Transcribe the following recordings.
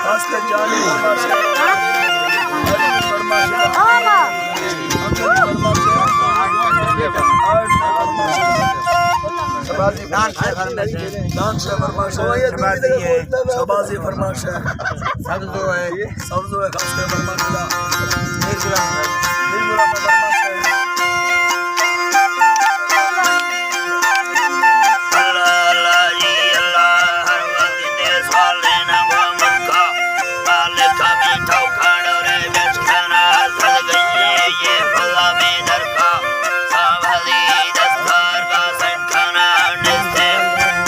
Hasta Johnny शबाजी फरमाश है सब्ज है खासकर फरमाश का निर्गुलाम फरमाश है अल्लाह अल्लाह जी अल्लाह हर वक्त दे साले ना वो मुका मालिक का मीठा खाड़ो रे बेचना सद गई ये फला में दर का सावली दस्तार का संठाना निस्ते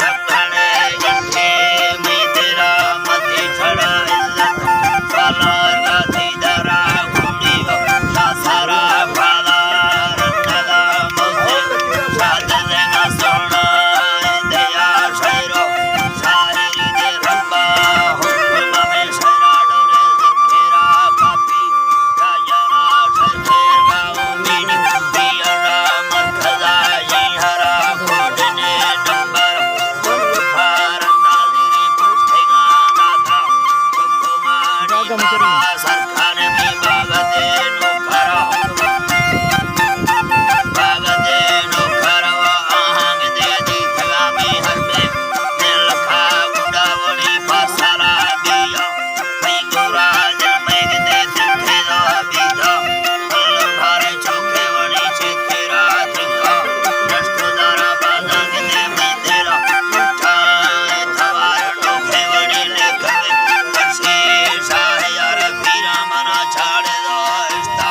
जखने जंठे में तेरा मती छड़ा इल्लत सालार का दीदारा कुड़ी का सारा फाला रखदा मुझे शाद देना सोना दया शेरो शायरी दे रब्बा हुक्म में शेरा डोरे जिकेरा पापी जाना शेर का उम्मीद पियरा मरखदा ये हरा खोदने नंबर फार अंदाज़ी पुछेगा नाथा कुमारी सरखाने में बागदे नो करा बागदे नो करवा आहंग दे दी थगा में हर में दिल खा गुड़ा वड़ी पासारा बिया मैं गोरा दिल में दे सिखे दा बीजा भारे चौके वड़ी चेतेरा तिका नष्टदारा बाजांग दे मैं तेरा उठाए थवार डोखे वड़ी लेके करसी शाह यार पीरा मना छाड़ दो इश्ता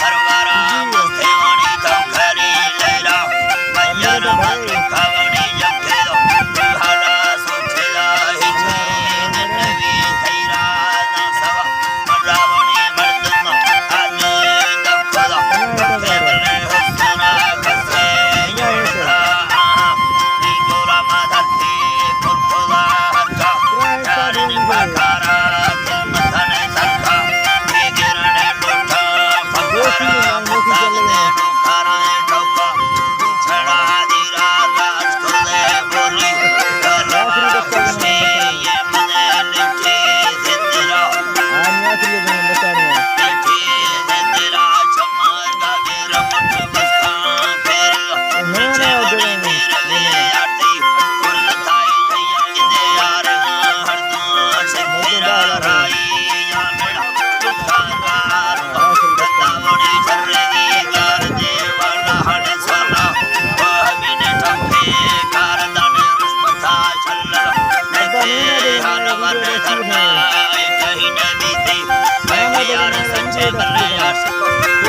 सरवारा मस्ते वड़ी तो खरी लेला मैयर मत खावड़ी जखे दो हाड़ा सोचे दा हिचे नबी थैरा ना सवा मरावणी मर्दम आने दफदा तेरे हुस्ना कसे योड़ा नी गोरा माधती पुरखदा हरका चारनी बखारा मथने सरका ये गिरने लोटा फकारा मुतागने बुखारा ठोका छड़ा दीरा राज खुले बोली गलवा खुशी ये मने लिठी जिंदरा लिठी जिंदरा चमर का गिर मुठ बस्ता फेर पीछे बड़ी मेरे वे आती कुल थाई जया किदे यार हर दो से तेरा राई या मेरा दुखागार बंदा बड़ी झरगी यार दे वाला हड़ साला वह बिने ठपे कारदान रुष्पता चल नहीं हाल वर करना कहीं न बीती मैं यार सच्चे बल्ले आशिक